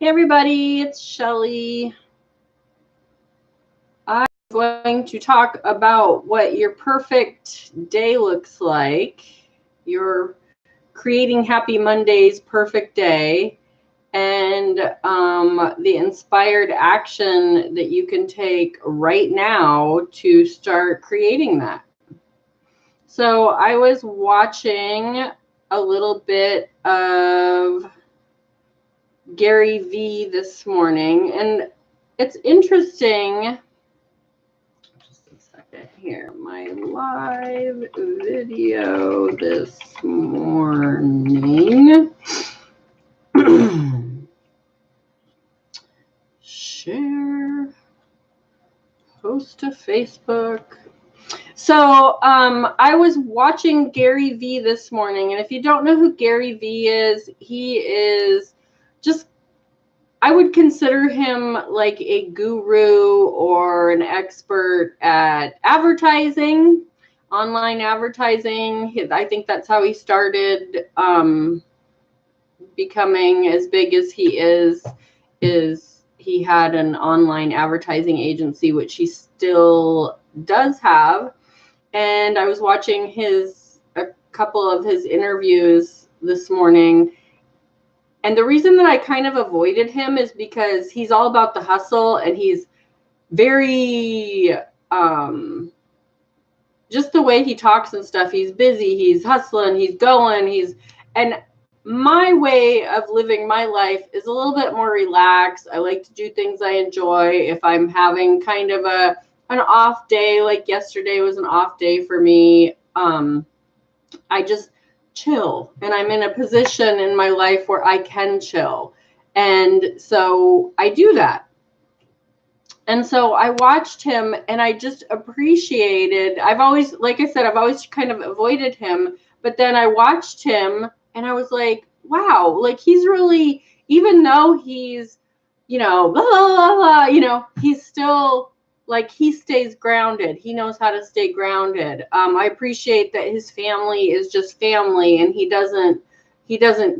Hey everybody, it's Shelly. I'm going to talk about what your perfect day looks like. Your creating Happy Monday's perfect day, and the inspired action that you can take right now to start creating that. So I was watching a little bit of Gary Vee this morning, and it's interesting. Just a second here. My live video this morning. Share. Post to Facebook. So I was watching Gary Vee this morning, and if you don't know who Gary Vee is, he is just, I would consider him like a guru or an expert at advertising, online advertising. I think that's how he started becoming as big as he is he had an online advertising agency, which he still does have. And I was watching a couple of his interviews this morning. And the reason that I kind of avoided him is because he's all about the hustle, and he's very, just the way he talks and stuff. He's busy, he's hustling, he's going, and my way of living my life is a little bit more relaxed. I like to do things I enjoy. If I'm having kind of an off day, like yesterday was an off day for me, I just chill, and I'm in a position in my life where I can chill. And so I do that. And so I watched him, and I just appreciated, I've always, like I said, I've always kind of avoided him, but then I watched him and I was like, wow, like he's really, even though he's, blah, blah, blah, he's still, like, he stays grounded. He knows how to stay grounded. I appreciate that his family is just family, and he doesn't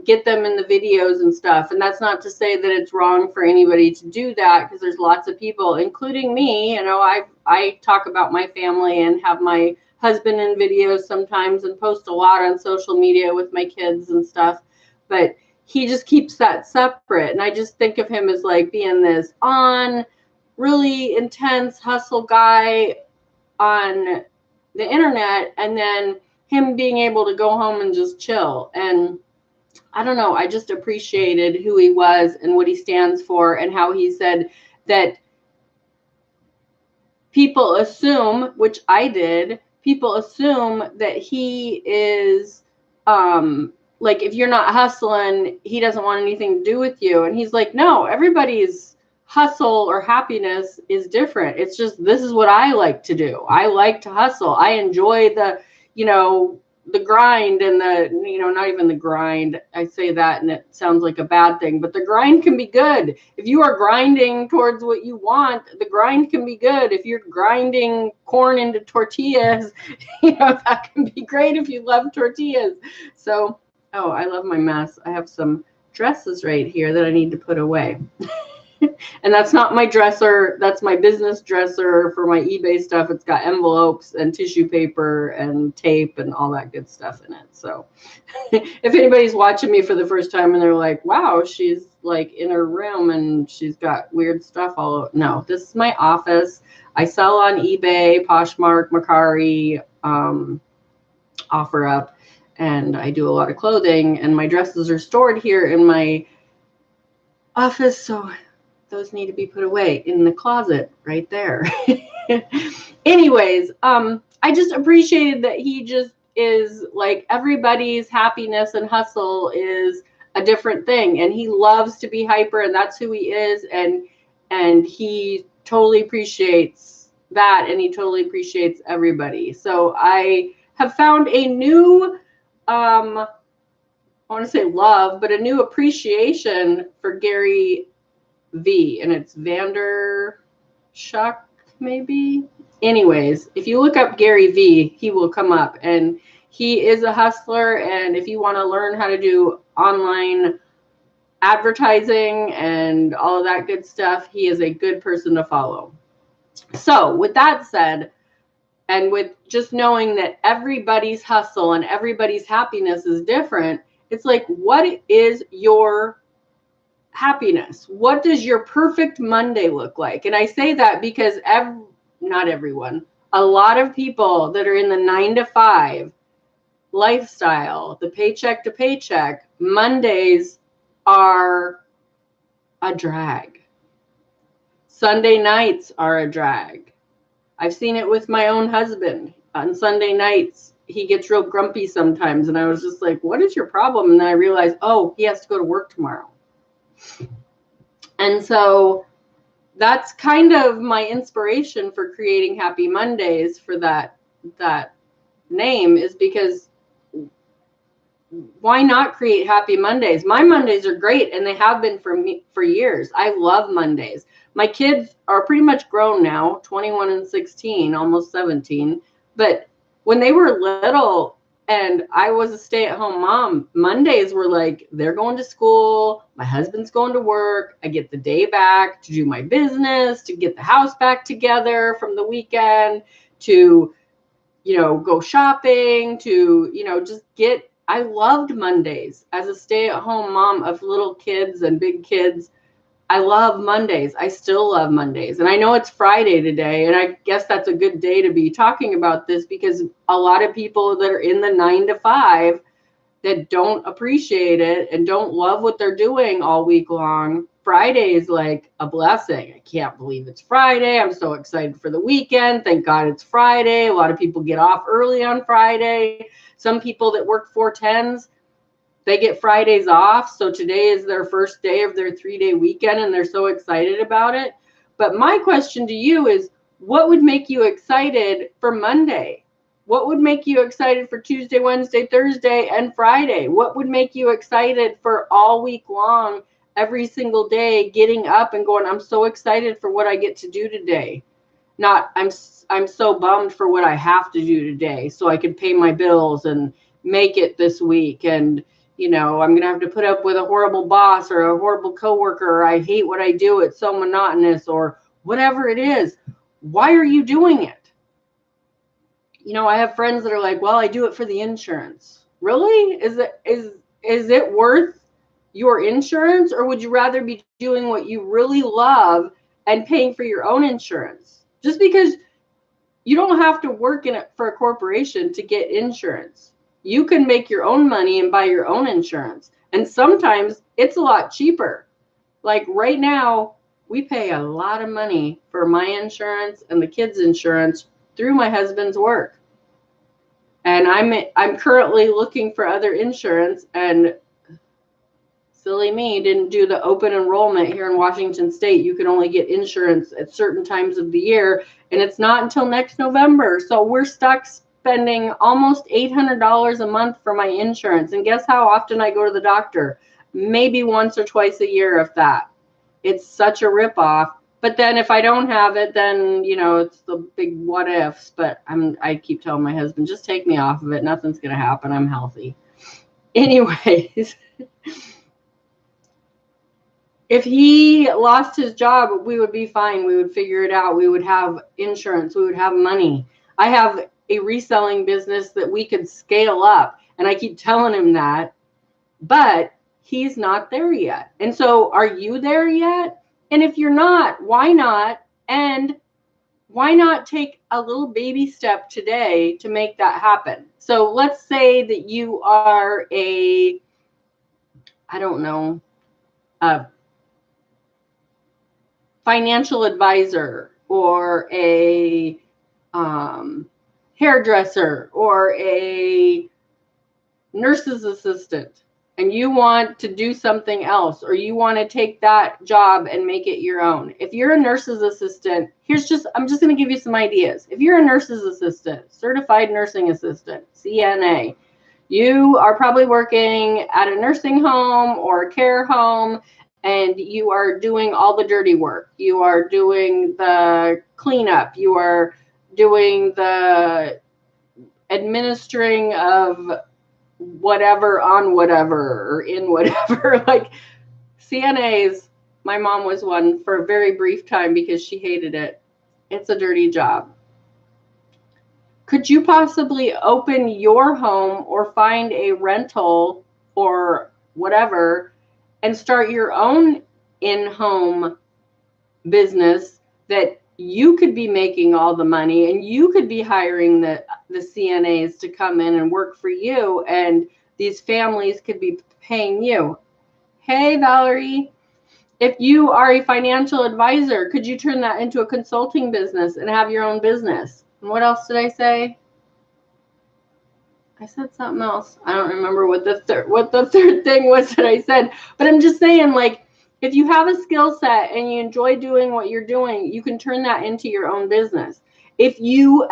get them in the videos and stuff. And that's not to say that it's wrong for anybody to do that, because there's lots of people, including me. I talk about my family and have my husband in videos sometimes and post a lot on social media with my kids and stuff. But he just keeps that separate. And I just think of him as like being this really intense hustle guy on the internet, and then him being able to go home and just chill. And I don't know, I just appreciated who he was and what he stands for, and how he said that people assume, which I did, people assume that he is, like, if you're not hustling, he doesn't want anything to do with you. And he's like, no, everybody's hustle or happiness is different. It's just, this is what I like to do. I like to hustle. I enjoy the grind, and not even the grind. I say that and it sounds like a bad thing, but the grind can be good. If you are grinding towards what you want, the grind can be good. If you're grinding corn into tortillas, that can be great if you love tortillas. So, oh, I love my mess. I have some dresses right here that I need to put away. And that's not my dresser. That's my business dresser for my eBay stuff. It's got envelopes and tissue paper and tape and all that good stuff in it. So if anybody's watching me for the first time and they're like, wow, she's like in her room and she's got weird stuff all over. No, this is my office. I sell on eBay, Poshmark, Mercari, OfferUp, and I do a lot of clothing, and my dresses are stored here in my office. So those need to be put away in the closet right there. Anyways, I just appreciated that he just is like, everybody's happiness and hustle is a different thing, and he loves to be hyper, and that's who he is, and he totally appreciates that, and he totally appreciates everybody. So I have found a new I want to say love, but a new appreciation for Gary Vee, and it's Vaynerchuk, maybe. Anyways, if you look up Gary Vee, he will come up, and he is a hustler. And if you want to learn how to do online advertising and all of that good stuff, he is a good person to follow. So with that said, and with just knowing that everybody's hustle and everybody's happiness is different, it's like, what is your happiness? What does your perfect Monday look like? And I say that because not everyone, a lot of people that are in the 9 to 5 lifestyle, the paycheck to paycheck, Mondays are a drag. Sunday nights are a drag. I've seen it with my own husband. On Sunday nights, he gets real grumpy sometimes. And I was just like, what is your problem? And then I realized, oh, he has to go to work tomorrow. And so that's kind of my inspiration for creating Happy Mondays for that name, is because why not create Happy Mondays? My Mondays are great, and they have been for me for years. I love Mondays. My kids are pretty much grown now, 21 and 16, almost 17. But when they were little and I was a stay-at-home mom, Mondays were like, they're going to school, my husband's going to work, I get the day back to do my business, to get the house back together from the weekend, to, go shopping, to, just get. I loved Mondays as a stay-at-home mom of little kids and big kids. I love Mondays. I still love Mondays. And I know it's Friday today, and I guess that's a good day to be talking about this, because a lot of people that are in the 9 to 5 that don't appreciate it and don't love what they're doing all week long, Friday is like a blessing. I can't believe it's Friday. I'm so excited for the weekend. Thank God it's Friday. A lot of people get off early on Friday. Some people that work 410s, they get Fridays off. So today is their first day of their 3-day weekend, and they're so excited about it. But my question to you is, what would make you excited for Monday? What would make you excited for Tuesday, Wednesday, Thursday, and Friday? What would make you excited for all week long, every single day, getting up and going, I'm so excited for what I get to do today. Not, I'm so bummed for what I have to do today so I can pay my bills and make it this week. And, I'm going to have to put up with a horrible boss or a horrible coworker, or I hate what I do, it's so monotonous, or whatever it is. Why are you doing it? I have friends that are like, well, I do it for the insurance. Really? Is it worth your insurance, or would you rather be doing what you really love and paying for your own insurance? Just because you don't have to work for a corporation to get insurance. You can make your own money and buy your own insurance. And sometimes it's a lot cheaper. Like right now, we pay a lot of money for my insurance and the kids' insurance through my husband's work. And I'm currently looking for other insurance, and silly me didn't do the open enrollment here in Washington State. You can only get insurance at certain times of the year, and it's not until next November. So we're stuck spending almost $800 a month for my insurance. And guess how often I go to the doctor? Maybe once or twice a year, if that. It's such a ripoff. But then if I don't have it, then, it's the big what ifs. But I keep telling my husband, just take me off of it. Nothing's going to happen. I'm healthy. Anyways. If he lost his job, we would be fine. We would figure it out. We would have insurance. We would have money. I have a reselling business that we could scale up. And I keep telling him that. But he's not there yet. And so are you there yet? And if you're not, why not? And why not take a little baby step today to make that happen? So let's say that you are a financial advisor, or a hairdresser, or a nurse's assistant, and you want to do something else, or you want to take that job and make it your own. If you're a nurse's assistant, I'm just going to give you some ideas. If you're a nurse's assistant, certified nursing assistant, CNA, you are probably working at a nursing home or a care home, and you are doing all the dirty work. You are doing the cleanup. You are doing the administering of whatever on whatever or in whatever. Like, CNAs, my mom was one for a very brief time because she hated it. It's a dirty job. Could you possibly open your home or find a rental or whatever and start your own in-home business that you could be making all the money and you could be hiring the CNAs to come in and work for you, and these families could be paying you? Hey, Valerie, if you are a financial advisor, could you turn that into a consulting business and have your own business? And what else did I say? I said something else. I don't remember what the third thing was that I said, but I'm just saying, like, if you have a skill set and you enjoy doing what you're doing, you can turn that into your own business. If you're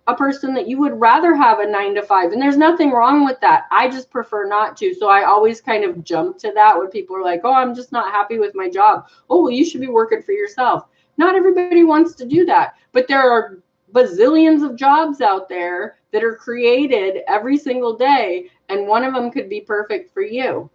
a person that you would rather have a 9-to-5, and there's nothing wrong with that. I just prefer not to. So I always kind of jump to that when people are like, oh, I'm just not happy with my job. Oh, well, you should be working for yourself. Not everybody wants to do that, but there are bazillions of jobs out there that are created every single day, and one of them could be perfect for you.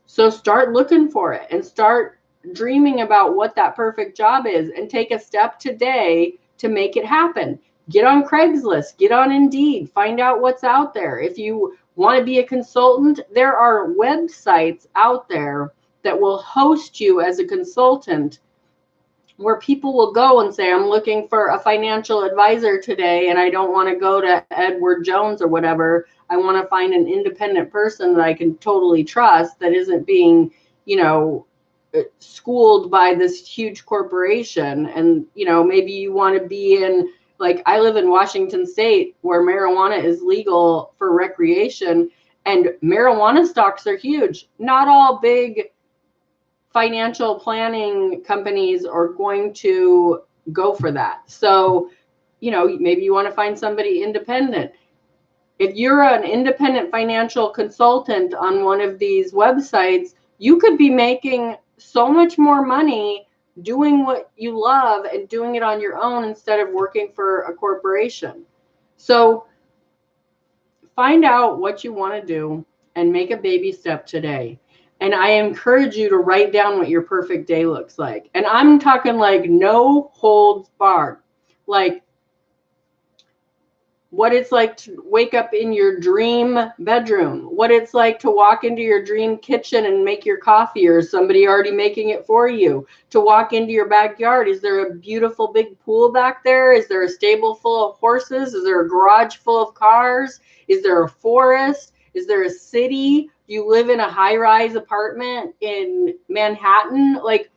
So start looking for it and start dreaming about what that perfect job is, and take a step today to make it happen. Get on Craigslist, get on Indeed, find out what's out there. If you want to be a consultant, there are websites out there that will host you as a consultant, where people will go and say, I'm looking for a financial advisor today, and I don't want to go to Edward Jones or whatever. I want to find an independent person that I can totally trust, that isn't being, schooled by this huge corporation. And, maybe you want to be in, like, I live in Washington State, where marijuana is legal for recreation, and marijuana stocks are huge. Not all big financial planning companies are going to go for that. So, maybe you want to find somebody independent. If you're an independent financial consultant on one of these websites, you could be making so much more money doing what you love and doing it on your own instead of working for a corporation. So find out what you want to do and make a baby step today. And I encourage you to write down what your perfect day looks like. And I'm talking like no holds barred. Like what it's like to wake up in your dream bedroom, what it's like to walk into your dream kitchen and make your coffee, or somebody already making it for you, to walk into your backyard. Is there a beautiful big pool back there? Is there a stable full of horses? Is there a garage full of cars? Is there a forest? Is there a city? Do you live in a high-rise apartment in Manhattan? Like,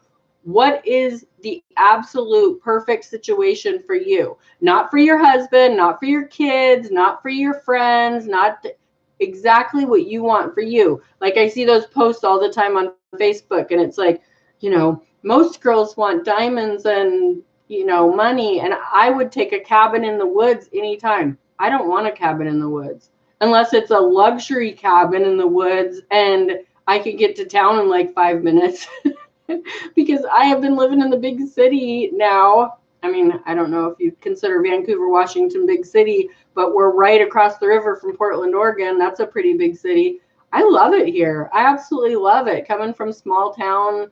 what is the absolute perfect situation for you? Not for your husband, not for your kids, not for your friends, not exactly what you want for you. Like, I see those posts all the time on Facebook, and it's like, most girls want diamonds and, money, and I would take a cabin in the woods anytime. I don't want a cabin in the woods unless it's a luxury cabin in the woods and I can get to town in like 5 minutes. Because I have been living in the big city now. I mean, I don't know if you consider Vancouver, Washington big city, but we're right across the river from Portland, Oregon. That's a pretty big city. I love it here. I absolutely love it. Coming from small town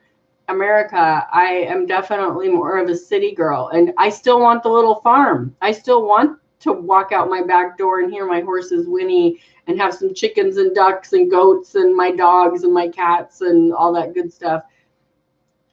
America, I am definitely more of a city girl. And I still want the little farm. I still want to walk out my back door and hear my horses whinny and have some chickens and ducks and goats and my dogs and my cats and all that good stuff.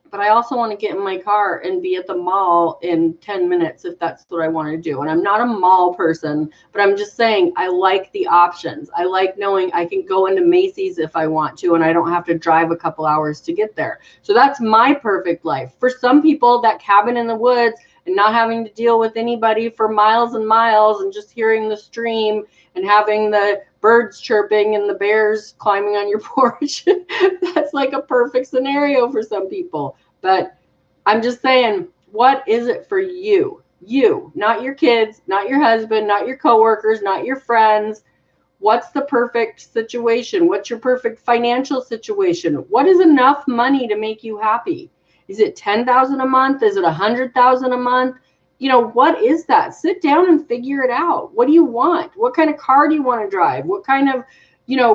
But I also want to get in my car and be at the mall in 10 minutes if that's what I want to do. And I'm not a mall person, but I'm just saying I like the options. I like knowing I can go into Macy's if I want to, and I don't have to drive a couple hours to get there. So that's my perfect life. For some people, that cabin in the woods and not having to deal with anybody for miles and miles and just hearing the stream and having the birds chirping and the bears climbing on your porch, that's like a perfect scenario for some people. But I'm just saying, what is it for you? You, not your kids, not your husband, not your coworkers, not your friends. What's the perfect situation? What's your perfect financial situation? What is enough money to make you happy? Is it $10,000 a month? Is it $100,000 a month? What is that? Sit down and figure it out. What do you want? What kind of car do you want to drive? What kind of,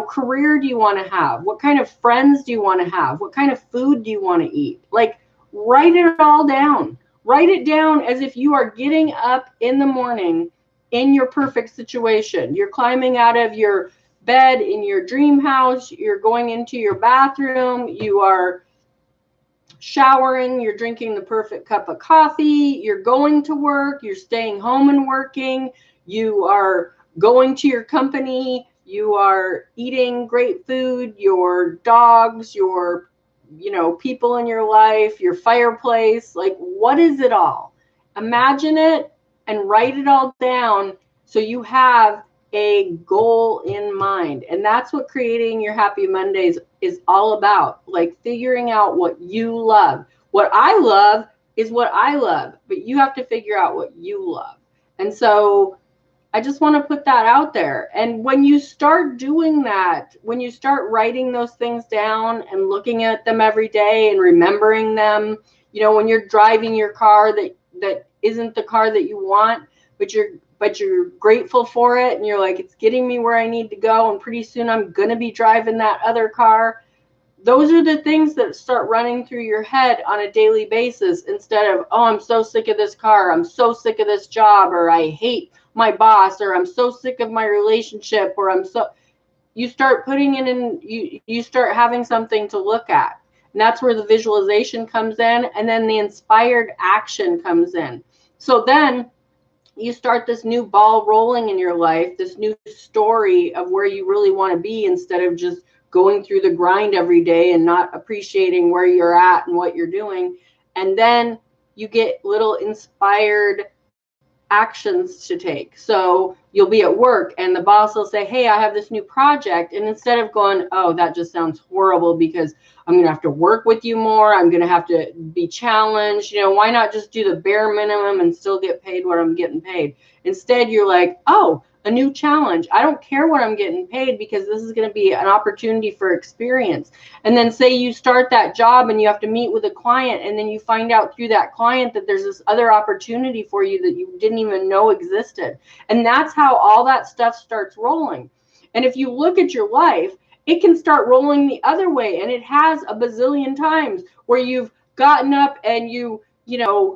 career do you want to have? What kind of friends do you want to have? What kind of food do you want to eat? Like, write it all down. Write it down as if you are getting up in the morning in your perfect situation. You're climbing out of your bed in your dream house. You're going into your bathroom. You are showering. You're drinking the perfect cup of coffee. You're going to work. You're staying home and working. You are going to your company. You are eating great food. Your dogs, your people in your life, your fireplace. Like, what is it all? Imagine it and write it all down so you have a goal in mind. And that's what creating your happy Mondays is all about. Like, figuring out what you love. What I love is what I love, but you have to figure out what you love. And so I just want to put that out there. And when you start doing that, when you start writing those things down and looking at them every day and remembering them, when you're driving your car that isn't the car that you want, but you're grateful for it, and you're like, it's getting me where I need to go, and pretty soon I'm going to be driving that other car. Those are the things that start running through your head on a daily basis, instead of, oh, I'm so sick of this car, I'm so sick of this job, or I hate my boss, or I'm so sick of my relationship, or you start putting it in, you start having something to look at. And that's where the visualization comes in, and then the inspired action comes in. So then you start this new ball rolling in your life, this new story of where you really want to be, instead of just going through the grind every day and not appreciating where you're at and what you're doing. And then you get little inspired actions to take. So you'll be at work and the boss will say, hey, I have this new project. And instead of going, oh, that just sounds horrible because I'm going to have to work with you more, I'm going to have to be challenged, why not just do the bare minimum and still get paid what I'm getting paid? Instead, you're like, oh, a new challenge. I don't care what I'm getting paid because this is going to be an opportunity for experience. And then say you start that job and you have to meet with a client, and then you find out through that client that there's this other opportunity for you that you didn't even know existed. And that's how all that stuff starts rolling. And if you look at your life, it can start rolling the other way. And it has a bazillion times where you've gotten up and you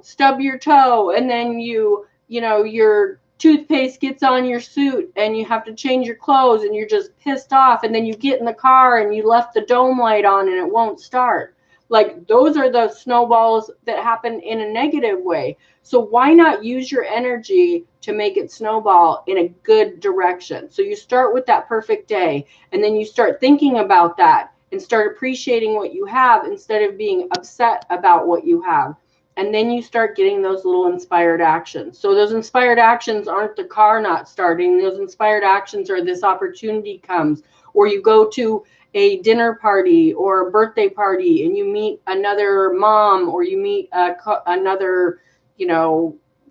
stub your toe, and then your toothpaste gets on your suit and you have to change your clothes and you're just pissed off, and then you get in the car and you left the dome light on and it won't start. Like, those are the snowballs that happen in a negative way. So why not use your energy to make it snowball in a good direction? So you start with that perfect day, and then you start thinking about that and start appreciating what you have instead of being upset about what you have. And then you start getting those little inspired actions. So those inspired actions aren't the car not starting. Those inspired actions are this opportunity comes, or you go to a dinner party or a birthday party and you meet another mom, or you meet another,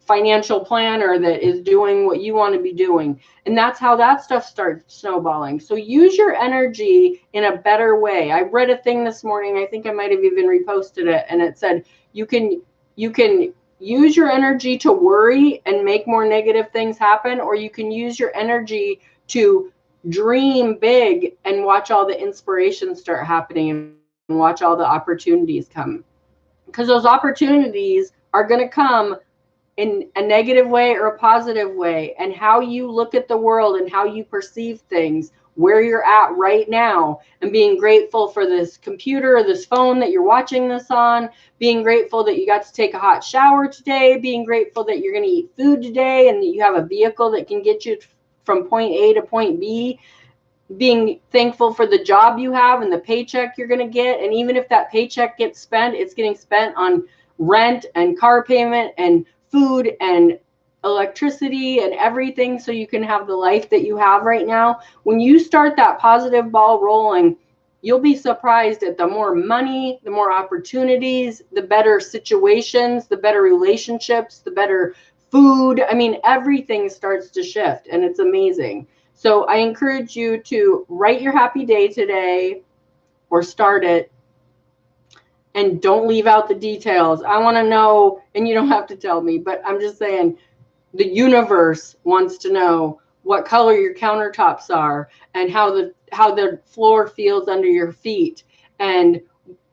financial planner that is doing what you want to be doing. And that's how that stuff starts snowballing. So use your energy in a better way. I read a thing this morning, I think I might have even reposted it, and it said you can use your energy to worry and make more negative things happen, or you can use your energy to dream big and watch all the inspiration start happening and watch all the opportunities come. Because those opportunities are going to come in a negative way or a positive way. And how you look at the world and how you perceive things, where you're at right now, and being grateful for this computer or this phone that you're watching this on, being grateful that you got to take a hot shower today, being grateful that you're going to eat food today and that you have a vehicle that can get you from point A to point B, being thankful for the job you have and the paycheck you're going to get. And even if that paycheck gets spent, it's getting spent on rent and car payment and food and electricity and everything, so you can have the life that you have right now. When you start that positive ball rolling, you'll be surprised at the more money, the more opportunities, the better situations, the better relationships, the better food. I mean, everything starts to shift, and it's amazing. So I encourage you to write your happy day today, or start it. And don't leave out the details. I want to know, and you don't have to tell me, but I'm just saying, the universe wants to know, what color your countertops are, and how the floor feels under your feet, and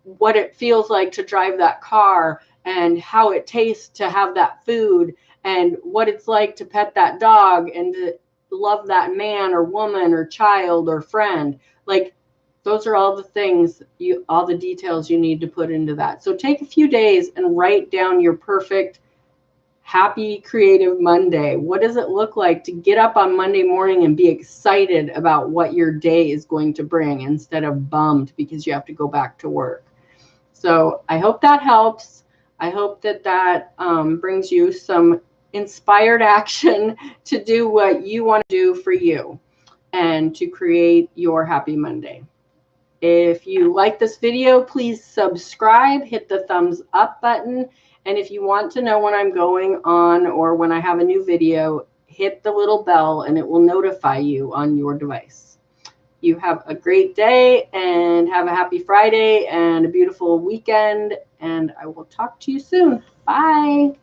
what it feels like to drive that car, and how it tastes to have that food, and what it's like to pet that dog and to love that man or woman or child or friend. Like, those are all the things, all the details you need to put into that. So take a few days and write down your perfect, happy, creative Monday. What does it look like to get up on Monday morning and be excited about what your day is going to bring, instead of bummed because you have to go back to work? So I hope that helps. I hope that brings you some inspired action to do what you want to do for you and to create your happy Monday. If you like this video, please subscribe, hit the thumbs up button. And if you want to know when I'm going on or when I have a new video, hit the little bell and it will notify you on your device. You have a great day and have a happy Friday and a beautiful weekend. And I will talk to you soon. Bye.